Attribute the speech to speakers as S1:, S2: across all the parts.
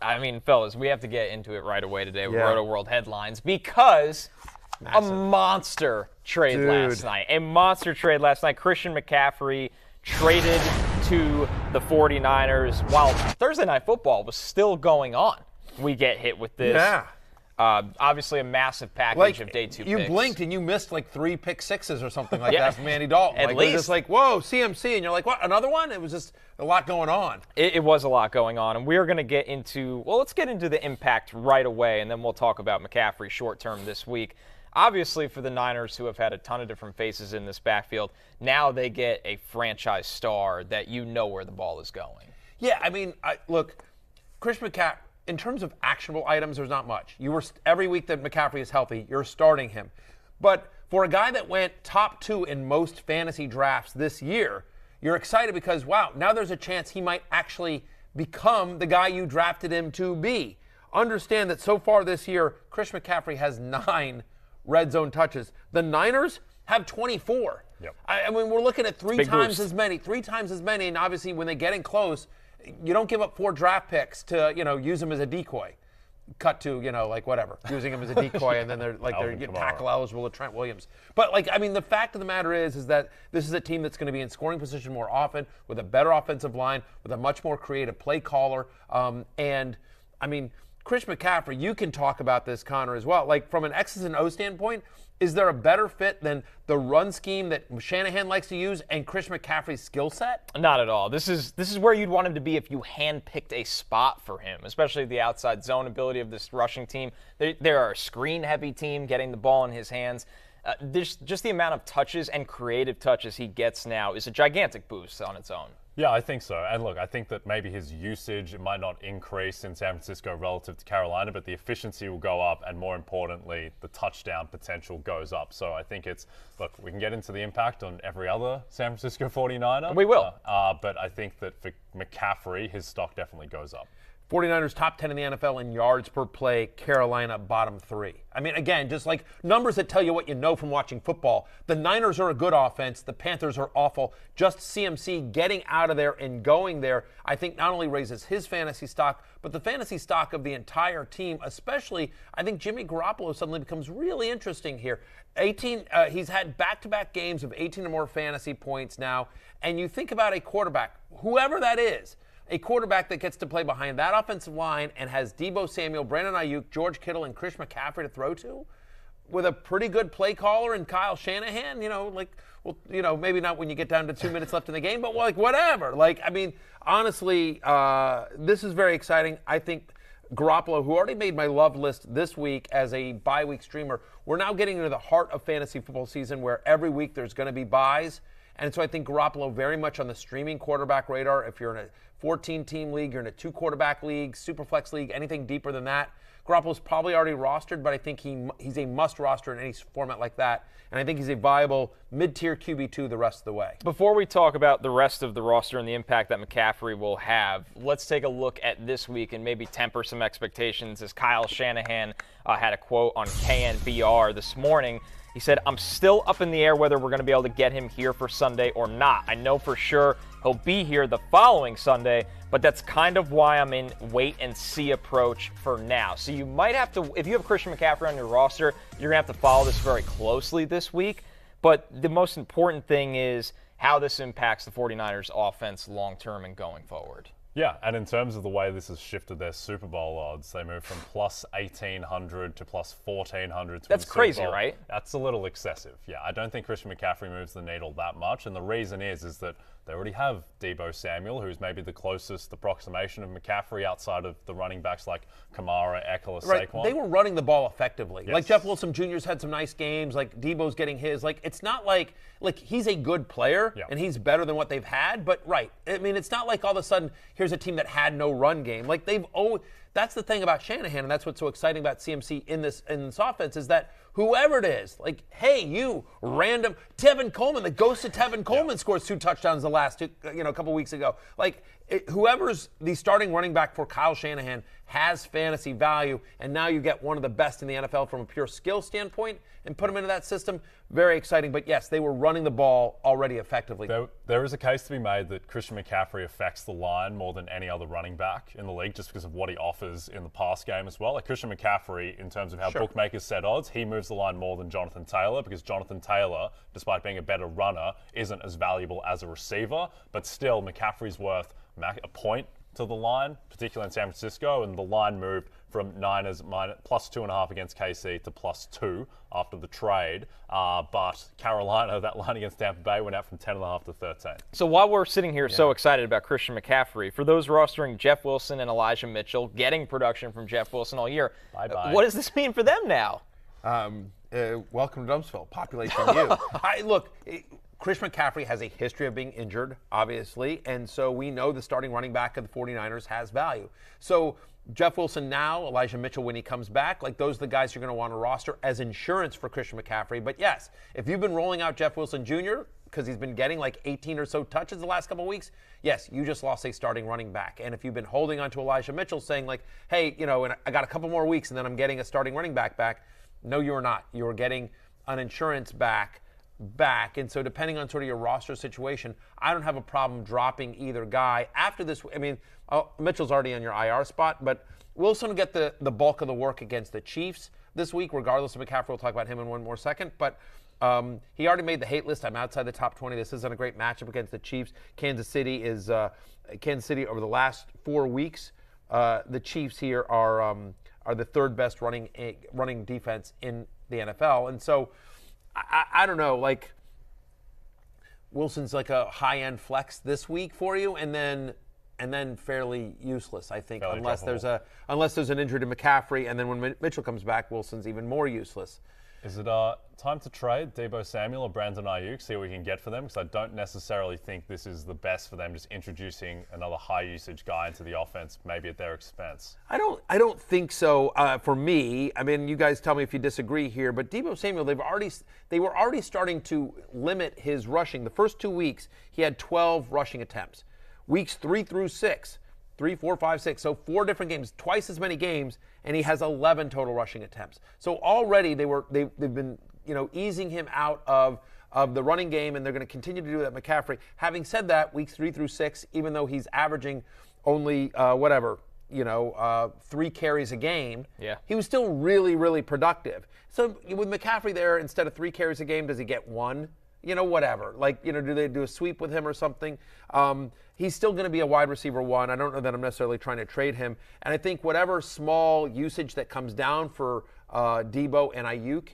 S1: I mean, fellas, we have to get into it right away today with Roto World headlines because a monster trade last night. A monster trade last night. Christian McCaffrey traded to the 49ers while Thursday Night Football was still going on. We get hit with this.
S2: Yeah.
S1: Obviously a massive package of day 2
S2: you
S1: picks.
S2: blinked and you missed like 3 pick sixes or something like that from Andy Dalton.
S1: At
S2: least.
S1: least.
S2: It was just like, whoa, CMC. And you're like, what, another one? It was just a lot going on.
S1: It was a lot going on. And we're going to get into, let's get into the impact right away, and then we'll talk about McCaffrey short term this week. Obviously, for the Niners, who have had a ton of different faces in this backfield, now they get a franchise star that you know where the ball is going.
S2: Yeah, I mean, look, Chris McCaffrey, in terms of actionable items, there's not much. Every week that McCaffrey is healthy, you're starting him. But for a guy that went top 2 in most fantasy drafts this year, you're excited because, wow, now there's a chance he might actually become the guy you drafted him to be. Understand that so far this year, Chris McCaffrey has 9 red zone touches. The Niners have 24.
S3: Yep.
S2: I mean, we're looking at 3
S1: Big
S2: times
S1: boost.
S2: as many. 3 times as many, and obviously when they get in close, you don't give up 4 draft picks to, use him as a decoy. Cut to, like whatever, using him as a decoy, and then they're tackle eligible to Trent Williams. But the fact of the matter is that this is a team that's going to be in scoring position more often, with a better offensive line, with a much more creative play caller, and I mean, Chris McCaffrey, you can talk about this, Connor, as well. Like, from an X's and O standpoint, is there a better fit than the run scheme that Shanahan likes to use and Chris McCaffrey's skill set?
S1: Not at all. This is where you'd want him to be if you handpicked a spot for him, especially the outside zone ability of this rushing team. They are a screen-heavy team, getting the ball in his hands. Just the amount of touches and creative touches he gets now is a gigantic boost on its own.
S3: Yeah, I think so. And look, I think that maybe his usage might not increase in San Francisco relative to Carolina, but the efficiency will go up, and more importantly, the touchdown potential goes up. So I think we can get into the impact on every other San Francisco 49er.
S1: We will.
S3: But I think that for McCaffrey, his stock definitely goes up.
S2: 49ers top 10 in the NFL in yards per play, Carolina bottom 3. I mean, again, just like numbers that tell you what you know from watching football. The Niners are a good offense. The Panthers are awful. Just CMC getting out of there and going there, I think not only raises his fantasy stock, but the fantasy stock of the entire team, especially, I think Jimmy Garoppolo suddenly becomes really interesting here. He's had back-to-back games of 18 or more fantasy points now, and you think about a quarterback, whoever that is, a quarterback that gets to play behind that offensive line and has Deebo Samuel, Brandon AYUK, George Kittle, and Chris McCaffrey to throw to, with a pretty good play caller and Kyle Shanahan, maybe not when you get down to 2 minutes left in the game, but whatever. Honestly, this is very exciting. I think Garoppolo, who already made my love list this week as a bye-week streamer, we're now getting into the heart of fantasy football season where every week there's going to be buys. And so I think Garoppolo very much on the streaming quarterback radar. If you're in a 14-team league, you're in a 2-quarterback league, Superflex league, anything deeper than that, Garoppolo's probably already rostered, but I think he's a must roster in any format like that. And I think he's a viable mid-tier QB2 the rest of the way.
S1: Before we talk about the rest of the roster and the impact that McCaffrey will have, let's take a look at this week and maybe temper some expectations, as Kyle Shanahan had a quote on KNBR this morning. He said, "I'm still up in the air whether we're going to be able to get him here for Sunday or not. I know for sure he'll be here the following Sunday, but that's kind of why I'm in wait-and-see approach for now." So you might have to, if you have Christian McCaffrey on your roster, you're going to have to follow this very closely this week. But the most important thing is how this impacts the 49ers offense long-term and going forward.
S3: Yeah, and in terms of the way this has shifted their Super Bowl odds, they moved from plus 1,800 to plus 1,400 to
S1: That's crazy,
S3: Bowl.
S1: right?
S3: That's a little excessive. Yeah, I don't think Christian McCaffrey moves the needle that much, and the reason is that they already have Deebo Samuel, who's maybe the closest approximation of McCaffrey outside of the running backs like Kamara, Eckler,
S2: Right.
S3: Saquon.
S2: They were running the ball effectively.
S3: Yes.
S2: Like Jeff Wilson Jr.'s had some nice games. Like Deebo's getting his. Like it's not like he's a good player and he's better than what they've had. But I mean, it's not like all of a sudden here's a team that had no run game. Like that's the thing about Shanahan, and that's what's so exciting about CMC in this offense is that whoever it is, like, hey, you random Tevin Coleman, the ghost of Tevin Coleman scores 2 touchdowns the last a couple weeks ago. Like, whoever's the starting running back for Kyle Shanahan has fantasy value, and now you get one of the best in the NFL from a pure skill standpoint and put him into that system. Very exciting. But yes, they were running the ball already effectively.
S3: There is a case to be made that Christian McCaffrey affects the line more than any other running back in the league just because of what he offers in the pass game as well. Like Christian McCaffrey, in terms of how bookmakers set odds, he moves the line more than Jonathan Taylor because Jonathan Taylor, despite being a better runner, isn't as valuable as a receiver. But still, McCaffrey's worth a point to the line, particularly in San Francisco, and the line moved from Niners plus 2.5 against KC to plus 2 after the trade. But Carolina, that line against Tampa Bay went out from 10.5 to 13.
S1: So while we're sitting here so excited about Christian McCaffrey, for those rostering Jeff Wilson and Elijah Mitchell, getting production from Jeff Wilson all year, what does this mean for them now?
S2: Welcome to Dumpsville, population U. Look, Chris McCaffrey has a history of being injured, obviously, and so we know the starting running back of the 49ers has value. So Jeff Wilson now, Elijah Mitchell when he comes back, like those are the guys you're going to want to roster as insurance for Christian McCaffrey. But yes, if you've been rolling out Jeff Wilson Jr. because he's been getting like 18 or so touches the last couple of weeks, yes, you just lost a starting running back. And if you've been holding on to Elijah Mitchell saying like, hey, and I got a couple more weeks and then I'm getting a starting running back, no, you're not. You're getting an insurance back. And so depending on sort of your roster situation, I don't have a problem dropping either guy. After this, I mean, Mitchell's already on your IR spot, but Wilson will get the bulk of the work against the Chiefs this week, regardless of McCaffrey. We'll talk about him in one more second. But he already made the hate list. I'm outside the top 20. This isn't a great matchup against the Chiefs. Kansas City over the last 4 weeks. The Chiefs here are the third best running defense in the NFL. And so I don't know, like Wilson's like a high-end flex this week for you, and then fairly useless, I think, unless there's an injury to McCaffrey, and then when Mitchell comes back, Wilson's even more useless.
S3: Is it time to trade Deebo Samuel or Brandon AYUK, see what we can get for them? Because I don't necessarily think this is the best for them, just introducing another high-usage guy into the offense, maybe at their expense. I
S2: don't think so for me. I mean, you guys tell me if you disagree here, but Deebo Samuel, they were already starting to limit his rushing. The first 2 weeks, he had 12 rushing attempts. Weeks 3 through 6, 3, 4, 5, 6, so 4 different games, twice as many games, and he has 11 total rushing attempts. So already they've been easing him out of the running game, and they're going to continue to do that. McCaffrey. Having said that, weeks 3 through 6, even though he's averaging only 3 carries a game, he was still really, really productive. So with McCaffrey there, instead of 3 carries a game, does he get 1? Whatever. Do they do a sweep with him or something? He's still going to be a wide receiver 1. I don't know that I'm necessarily trying to trade him. And I think whatever small usage that comes down for Deebo and AYUK,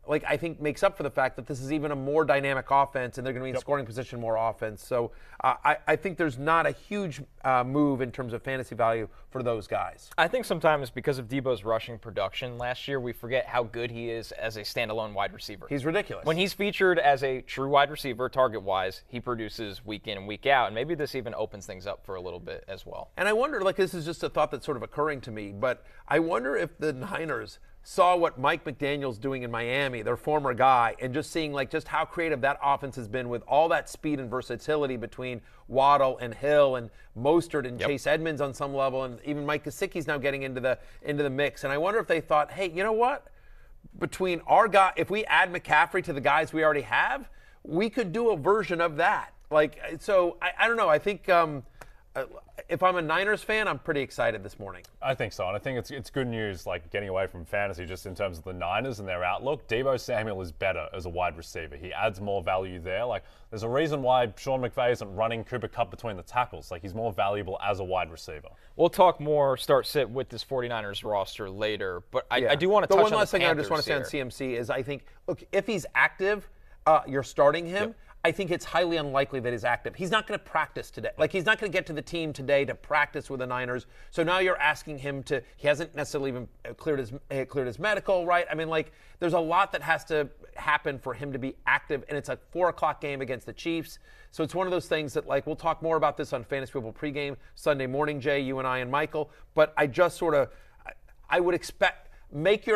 S2: I think makes up for the fact that this is even a more dynamic offense, and they're going to be in scoring position more offense. So I think there's not a huge move in terms of fantasy value for those guys.
S1: I think sometimes because of Deebo's rushing production last year, we forget how good he is as a standalone wide receiver.
S2: He's ridiculous.
S1: When he's featured as a true wide receiver, target-wise, he produces week in and week out, and maybe this even opens things up for a little bit as well.
S2: And I wonder, this is just a thought that's sort of occurring to me, but I wonder if the Niners saw what Mike McDaniel's doing in Miami, their former guy, and just seeing just how creative that offense has been with all that speed and versatility between Waddle and Hill and Mostert and Chase Edmonds on some level, and even Mike Gesicki's now getting into the mix. And I wonder if they thought, hey, you know what? Between our guy, if we add McCaffrey to the guys we already have, we could do a version of that. So I don't know. I think if I'm a Niners fan, I'm pretty excited this morning.
S3: I think so, and I think it's good news, getting away from fantasy, just in terms of the Niners and their outlook. Deebo Samuel is better as a wide receiver. He adds more value there. There's a reason why Sean McVay isn't running Cooper Kupp between the tackles. He's more valuable as a wide receiver.
S1: We'll talk more start-sit with this 49ers roster later, but I do want to touch on the
S2: one last thing I just want to say on CMC is I think, look, if he's active, you're starting him. Yep. I think it's highly unlikely that he's active. He's not going to practice today. He's not going to get to the team today to practice with the Niners. So now you're asking him to, he hasn't necessarily even cleared his medical, right? I mean, there's a lot that has to happen for him to be active, and it's a 4 o'clock game against the Chiefs. So it's one of those things that, we'll talk more about this on Fantasy Football pregame Sunday morning, Jay, you and I and Michael. But I just I would expect, make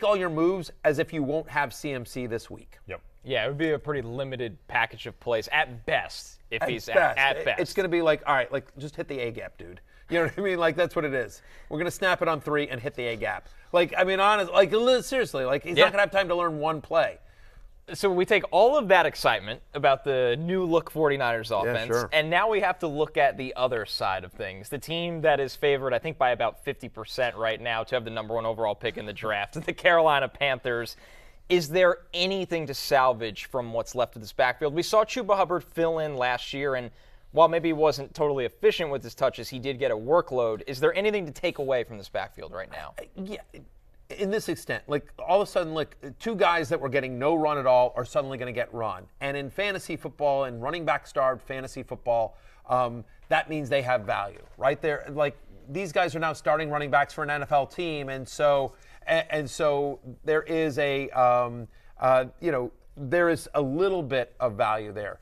S2: all your moves as if you won't have CMC this week.
S3: Yep.
S1: Yeah, it would be a pretty limited package of plays at best. If he's
S2: best.
S1: At best,
S2: it's going to be like, all right, like just hit the A gap, dude. You know what I mean? Like that's what it is. We're going to snap it on 3 and hit the A gap. Like I mean, honest, like seriously, like he's not going to have time to learn one play.
S1: So we take all of that excitement about the new look 49ers offense, and now we have to look at the other side of things. The team that is favored, I think, by about 50% right now to have the number 1 overall pick in the draft, the Carolina Panthers. Is there anything to salvage from what's left of this backfield? We saw Chuba Hubbard fill in last year, and while maybe he wasn't totally efficient with his touches, he did get a workload. Is there anything to take away from this backfield right now?
S2: Yeah. In this extent, like all of a sudden, like 2 guys that were getting no run at all are suddenly going to get run. And in fantasy football and running back starved fantasy football, that means they have value, right? They're like these guys are now starting running backs for an NFL team, and so there is there is a little bit of value there,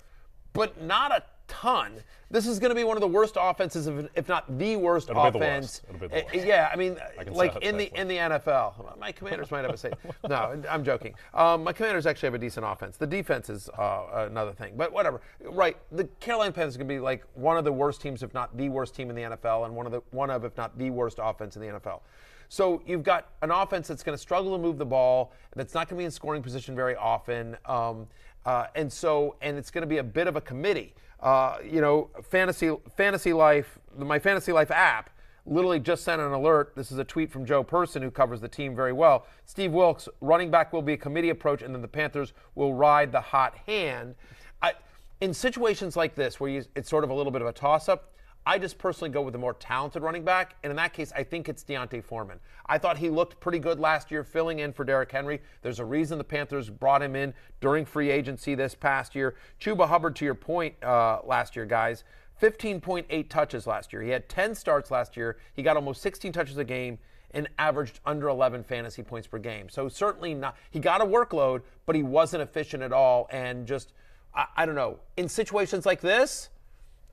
S2: but not a ton. This is going to be one of the worst offenses, if not the worst offense.
S3: It'll be the worst.
S2: Yeah, I mean, like in the NFL. My Commanders might have a say. No, I'm joking. My Commanders actually have a decent offense. The defense is another thing, but whatever. Right, the Carolina Panthers are going to be like one of the worst teams, if not the worst team in the NFL, and one of if not the worst offense in the NFL. So you've got an offense that's going to struggle to move the ball, that's not going to be in scoring position very often, and it's going to be a bit of a committee. Fantasy Life, my Fantasy Life app literally just sent an alert. This is a tweet from Joe Person, who covers the team very well. Steve Wilks, running back will be a committee approach, and then the Panthers will ride the hot hand. In situations like this, where it's sort of a little bit of a toss-up, I just personally go with the more talented running back, and in that case, I think it's D'Onta Foreman. I thought he looked pretty good last year, filling in for Derrick Henry. There's a reason the Panthers brought him in during free agency this past year. Chuba Hubbard, to your point, last year, guys, 15.8 touches last year. He had 10 starts last year. He got almost 16 touches a game and averaged under 11 fantasy points per game. So certainly not. He got a workload, but he wasn't efficient at all, and just, I don't know. In situations like this,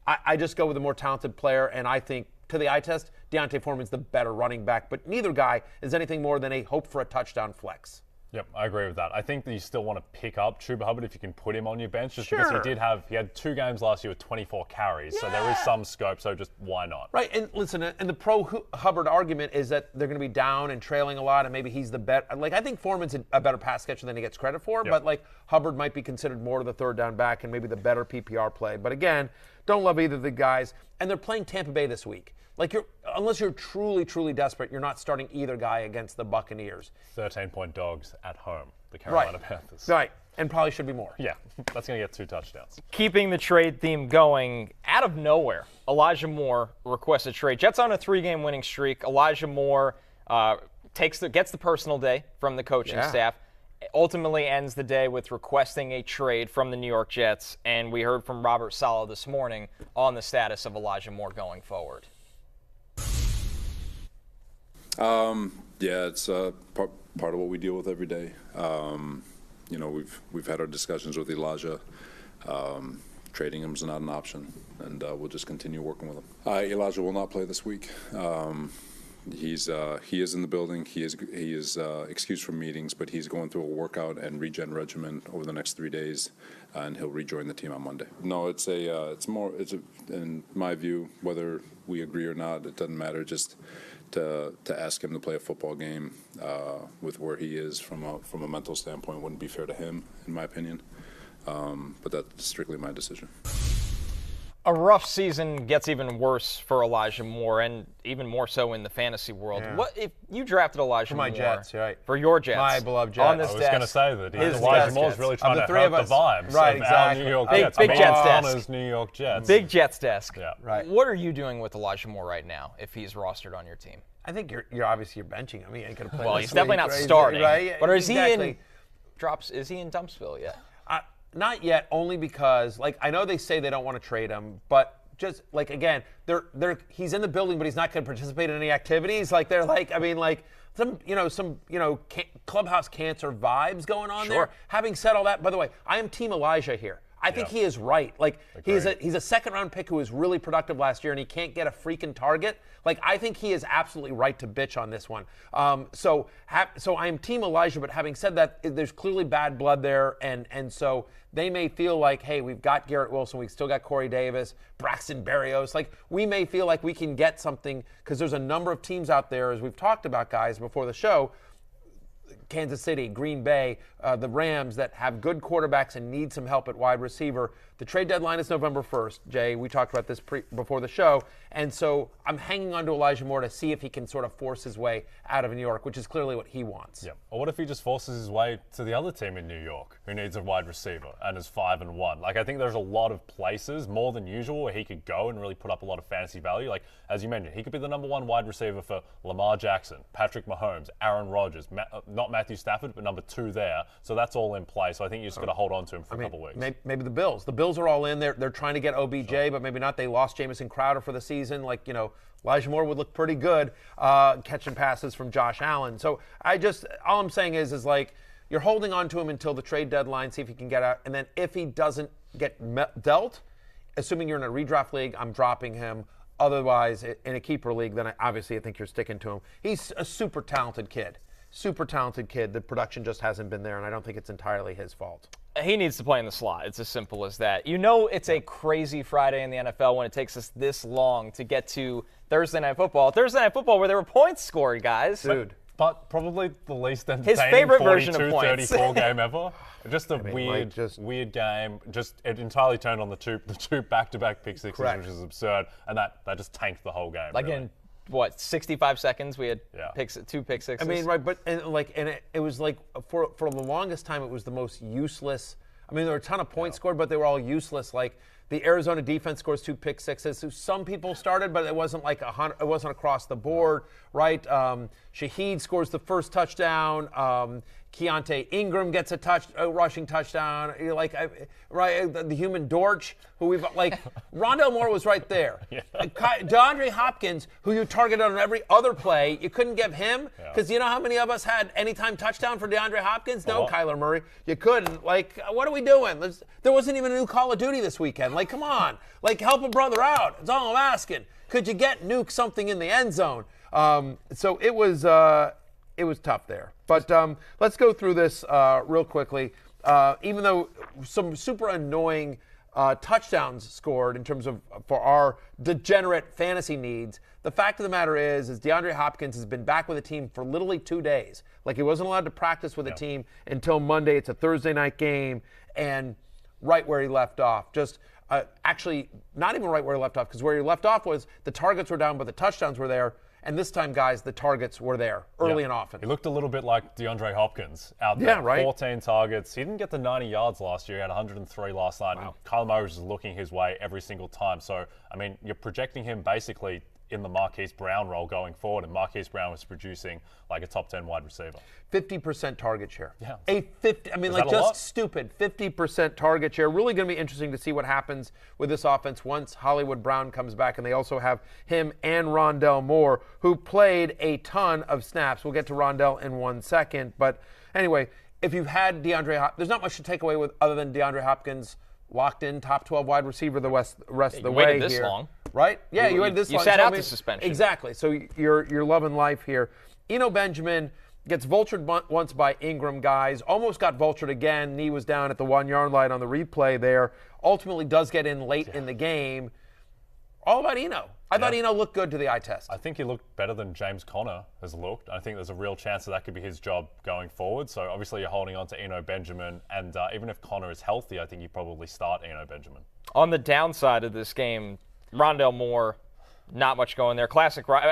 S2: I just go with a more talented player, and I think, to the eye test, D'Onta Foreman's the better running back, but neither guy is anything more than a hope for a touchdown flex.
S3: Yep, I agree with that. I think that you still want to pick up Chuba Hubbard if you can put him on your bench, just because he had 2 games last year with 24 carries, so there is some scope, so just why not?
S2: Right, and listen, and the pro-Hubbard argument is that they're going to be down and trailing a lot, and maybe he's the better. Like, I think Foreman's a better pass catcher than he gets credit for, but like Hubbard might be considered more of the third down back and maybe the better PPR play. But again, don't love either of the guys, and they're playing Tampa Bay this week. Like, unless you're truly, truly desperate, you're not starting either guy against the Buccaneers.
S3: 13-point dogs at home, the Carolina Panthers.
S2: Right, and probably should be more.
S3: Yeah, that's going to get 2 touchdowns.
S1: Keeping the trade theme going, out of nowhere, Elijah Moore requests a trade. Jets on a 3-game winning streak. Elijah Moore gets the personal day from the coaching staff. Ultimately ends the day with requesting a trade from the New York Jets, and we heard from Robert Saleh this morning on the status of Elijah Moore going forward.
S4: Yeah, it's part of what we deal with every day. We've had our discussions with Elijah. Trading him is not an option, and we'll just continue working with him. Elijah will not play this week. He is in the building. He is excused from meetings, but he's going through a workout and regen regimen over the next 3 days, and he'll rejoin the team on Monday. No, it's in my view, whether we agree or not, it doesn't matter. Just to ask him to play a football game with where he is from a mental standpoint wouldn't be fair to him, in my opinion. But that's strictly my decision.
S1: A rough season gets even worse for Elijah Moore, and even more so in the fantasy world. Yeah. What if you drafted Elijah Moore?
S2: For my Jets, right.
S1: For your Jets.
S2: My beloved Jets.
S1: On this
S3: I was going to say that Elijah Moore's really trying to hurt the vibes
S2: right,
S3: of
S2: exactly.
S3: our New York
S1: Jets. Big Jets desk.
S3: New York Jets.
S1: Big Jets desk.
S3: Yeah.
S2: Right.
S1: What are you doing with Elijah Moore right now if he's rostered on your team?
S2: I think you're obviously benching him. He ain't going to play.
S1: Well,
S2: this
S1: he's definitely
S2: week,
S1: not
S2: right?
S1: starting.
S2: Right?
S1: But is
S2: exactly.
S1: Is he in Dumpsville yet?
S2: Not yet, only because I know they say they don't want to trade him, but just again, he's in the building, but he's not going to participate in any activities. Some clubhouse cancer vibes going on there. Having said all that, by the way, I am Team Elijah here. I think he is right. Like, he's a second-round pick who was really productive last year, and he can't get a freaking target. Like, I think he is absolutely right to bitch on this one. So I am Team Elijah, but having said that, there's clearly bad blood there, and so they may feel like, hey, we've got Garrett Wilson, we've still got Corey Davis, Braxton Berrios. Like, we may feel like we can get something because there's a number of teams out there, as we've talked about, guys, before the show, Kansas City, Green Bay, the Rams that have good quarterbacks and need some help at wide receiver. The trade deadline is November 1st, Jay. We talked about this before the show. And so I'm hanging on to Elijah Moore to see if he can sort of force his way out of New York, which is clearly what he wants.
S3: Yeah. Or what if he just forces his way to the other team in New York who needs a wide receiver and is 5-1? Like, I think there's a lot of places, more than usual, where he could go and really put up a lot of fantasy value. Like, as you mentioned, he could be the number 1 wide receiver for Lamar Jackson, Patrick Mahomes, Aaron Rodgers, not Matthew Stafford, but number 2 there. So that's all in play. So I think you just got to hold on to him for a couple weeks.
S2: Maybe the Bills. The Bills are all in. They're trying to get OBJ, but maybe not. They lost Jamison Crowder for the season. Like, Elijah Moore would look pretty good catching passes from Josh Allen. So all I'm saying is like, you're holding on to him until the trade deadline, see if he can get out. And then if he doesn't get dealt, assuming you're in a redraft league, I'm dropping him. Otherwise, in a keeper league, then I think you're sticking to him. He's a super talented kid. The production just hasn't been there, and I don't think it's entirely his fault.
S1: He needs to play in the slot. It's as simple as that. It's a crazy Friday in the NFL when it takes us this long to get to Thursday Night Football. Thursday Night Football where there were points scored, guys.
S2: Dude.
S3: But probably the least entertaining
S1: his favorite version of points.
S3: 34 game ever. Just a weird game. It entirely turned on the two back-to-back pick sixes,
S2: Correct.
S3: which is absurd, and that just tanked the whole game.
S1: Like
S3: really.
S1: in 65 seconds we had two pick sixes.
S2: I mean, right, but it was like for the longest time it was the most useless. I mean, there were a ton of points scored, but they were all useless. Like the Arizona defense scores 2 pick sixes. So some people started, but it wasn't like it wasn't across the board, right? Shaheed scores the first touchdown. Keontae Ingram gets a rushing touchdown. You're like, the human Dortch, who we've like, Rondale Moore was right there. DeAndre Hopkins, who you targeted on every other play, you couldn't give him because you know how many of us had anytime touchdown for DeAndre Hopkins? No, Kyler Murray, you couldn't. Like, what are we doing? There wasn't even a new Call of Duty this weekend. Like, come on, like help a brother out. That's all I'm asking. Could you get Nuke something in the end zone? So it was tough there. But let's go through this real quickly. Even though some super annoying touchdowns scored in terms of for our degenerate fantasy needs, the fact of the matter is DeAndre Hopkins has been back with the team for literally 2 days. Like, he wasn't allowed to practice with the team until Monday. It's a Thursday night game, and right where he left off. Just actually not even right where he left off, because where he left off was the targets were down, but the touchdowns were there. And this time, guys, the targets were there early and often.
S3: He looked a little bit like DeAndre Hopkins out there.
S2: Yeah, right.
S3: 14 targets. He didn't get the 90 yards last year. He had 103 last night. Wow. And Kyler Murray was looking his way every single time. So, I mean, you're projecting him basically in the Marquise Brown role going forward, and Marquise Brown was producing like a top 10 wide receiver.
S2: 50% target share.
S3: Yeah.
S2: Stupid 50% target share. Really going to be interesting to see what happens with this offense once Hollywood Brown comes back, and they also have him and Rondale Moore, who played a ton of snaps. We'll get to Rondale in 1 second, but anyway, if you've had DeAndre Hopkins, there's not much to take away with other than DeAndre Hopkins locked in, top 12 wide receiver the rest of the way
S1: waited this
S2: here.
S1: Long.
S2: Right? Yeah, you waited this long.
S1: You sat out the suspension.
S2: Exactly. So you're loving life here. Eno Benjamin gets vultured once by Ingram, guys. Almost got vultured again. Knee was down at the 1 yard line on the replay there. Ultimately does get in late in the game. All about Eno. I thought Eno looked good to the eye test.
S3: I think he looked better than James Conner has looked. I think there's a real chance that could be his job going forward. So obviously you're holding on to Eno Benjamin. And even if Conner is healthy, I think you probably start Eno Benjamin.
S1: On the downside of this game, Rondale Moore, not much going there.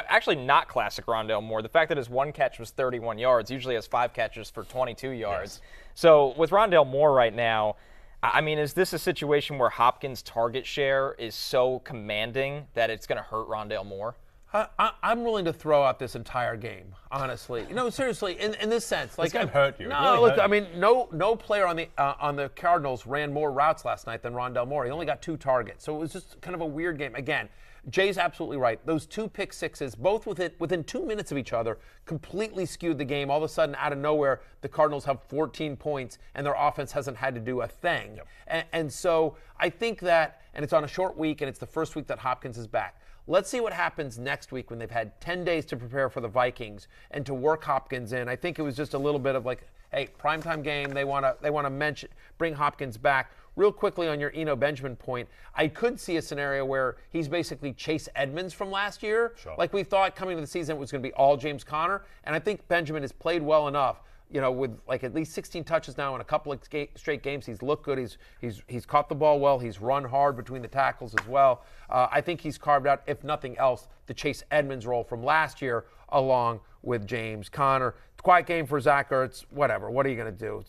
S1: Actually not classic Rondale Moore. The fact that his 1 catch was 31 yards, usually has 5 catches for 22 yards. Yes. So with Rondale Moore right now, I mean, is this a situation where Hopkins' target share is so commanding that it's going to hurt Rondale Moore?
S2: I'm willing to throw out this entire game, honestly. No, seriously, in this sense. Like,
S3: This game hurt you. It
S2: No,
S3: really
S2: look,
S3: hurt
S2: I
S3: you.
S2: mean, no player on the Cardinals ran more routes last night than Rondell Moore. He only got 2 targets, so it was just kind of a weird game. Again, Jay's absolutely right. Those 2 pick sixes, both within 2 minutes of each other, completely skewed the game. All of a sudden, out of nowhere, the Cardinals have 14 points, and their offense hasn't had to do a thing. Yep. And so I think that, and it's on a short week, and it's the first week that Hopkins is back. Let's see what happens next week when they've had 10 days to prepare for the Vikings and to work Hopkins in. I think it was just a little bit of like, hey, primetime game. They want to bring Hopkins back. Real quickly on your Eno Benjamin point, I could see a scenario where he's basically Chase Edmonds from last year.
S3: Sure.
S2: Like we thought coming to the season it was going to be all James Conner. And I think Benjamin has played well enough. With like at least 16 touches now in a couple of straight games, he's looked good. He's caught the ball well. He's run hard between the tackles as well. I think he's carved out, if nothing else, the Chase Edmonds role from last year, along with James Conner. Quiet game for Zach Ertz. Whatever. What are you going to do?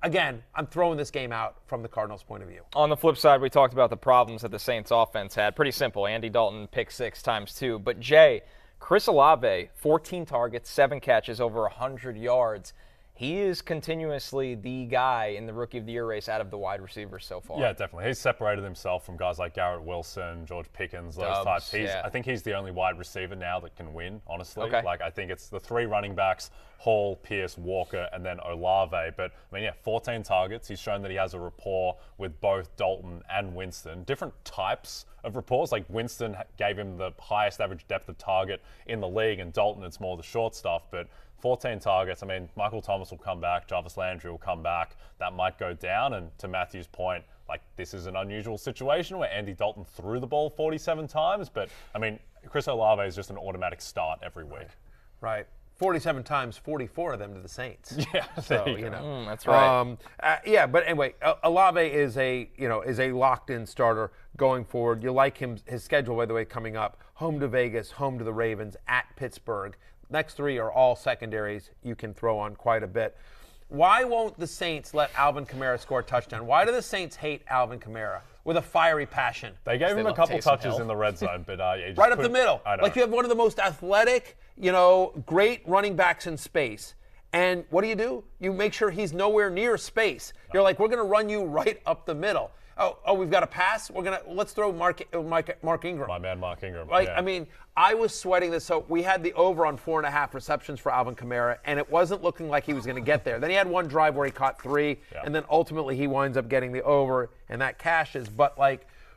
S2: Again, I'm throwing this game out from the Cardinals' point of view.
S1: On the flip side, we talked about the problems that the Saints offense had. Pretty simple. Andy Dalton pick 6 times 2. But Jay, Chris Olave, 14 targets, 7 catches, over 100 yards. He is continuously the guy in the Rookie of the Year race out of the wide receivers so far.
S3: Yeah, definitely. He's separated himself from guys like Garrett Wilson, George Pickens, those types. I think he's the only wide receiver now that can win, honestly.
S1: Okay.
S3: Like, I think it's the 3 running backs, Hall, Pierce, Walker, and then Olave. But, 14 targets. He's shown that he has a rapport with both Dalton and Winston. Different types of rapports. Like, Winston gave him the highest average depth of target in the league, and Dalton, it's more the short stuff. But 14 targets. Michael Thomas will come back. Jarvis Landry will come back. That might go down. And to Matthew's point, this is an unusual situation where Andy Dalton threw the ball 47 times. But, Chris Olave is just an automatic start every week.
S2: Right. 47 times, 44 of them to the Saints.
S3: Yeah,
S2: so
S1: that's right.
S2: But anyway, Olave is a locked-in starter going forward. You like his schedule, by the way, coming up: home to Vegas, home to the Ravens, at Pittsburgh. Next 3 are all secondaries you can throw on quite a bit. Why won't the Saints let Alvin Kamara score a touchdown? Why do the Saints hate Alvin Kamara with a fiery passion?
S3: They gave him a couple touches in the red zone, but
S2: right up the middle.
S3: I know.
S2: Like, you have one of the most athletic, great running backs in space. And what do? You make sure he's nowhere near space. You're like, we're going to run you right up the middle. Oh, we've got a pass. Let's throw Mark Ingram.
S3: My man, Mark Ingram.
S2: Like,
S3: yeah.
S2: I was sweating this. So we had the over on 4.5 receptions for Alvin Kamara, and it wasn't looking like he was going to get there. Then he had one drive where he caught 3, and then ultimately he winds up getting the over, and that cashes. But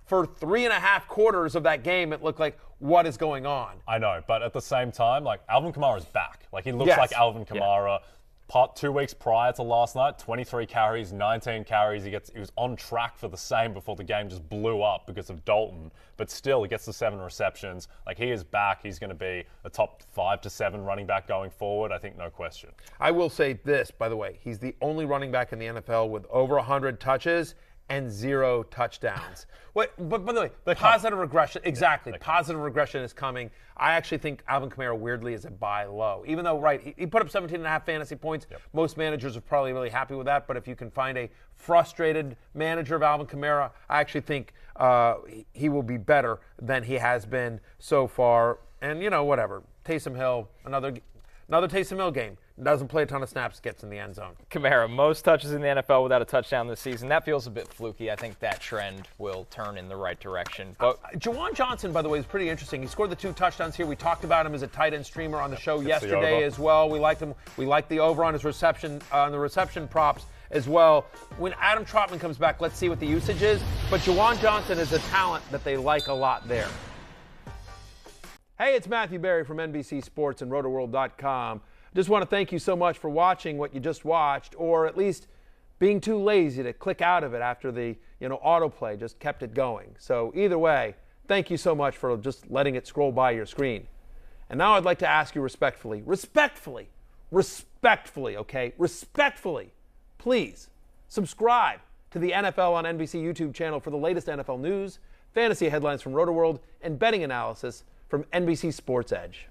S2: for 3.5 quarters of that game, it looked like, what is going on? I
S3: know, but at the same time, Alvin Kamara's back. He looks like Alvin Kamara. Yeah. 2 weeks prior to last night, 23 carries, 19 carries. He was on track for the same before the game just blew up because of Dalton. But still, he gets the 7 receptions. He is back. He's going to be a top 5 to 7 running back going forward. I think no question.
S2: I will say this, by the way. He's the only running back in the NFL with over 100 touches and 0 touchdowns. But by the way, positive regression. Exactly. Positive regression is coming. I actually think Alvin Kamara weirdly is a buy low. Even though, he put up 17.5 fantasy points. Yep. Most managers are probably really happy with that. But if you can find a frustrated manager of Alvin Kamara, I actually think he will be better than he has been so far. And, whatever. Taysom Hill, another Taysom Hill game. Doesn't play a ton of snaps, gets in the end zone.
S1: Kamara, most touches in the NFL without a touchdown this season. That feels a bit fluky. I think that trend will turn in the right direction. But
S2: Juwan Johnson, by the way, is pretty interesting. He scored the 2 touchdowns here. We talked about him as a tight end streamer on the show yesterday as well. We liked him. We liked the over on his reception, on the reception props as well. When Adam Trotman comes back, let's see what the usage is. But Juwan Johnson is a talent that they like a lot there. Hey, it's Matthew Berry from NBC Sports and RotoWorld.com. Just want to thank you so much for watching what you just watched, or at least being too lazy to click out of it after the autoplay just kept it going. So either way, thank you so much for just letting it scroll by your screen. And now I'd like to ask you respectfully, please subscribe to the NFL on NBC YouTube channel for the latest NFL news, fantasy headlines from RotoWorld, and betting analysis from NBC Sports Edge.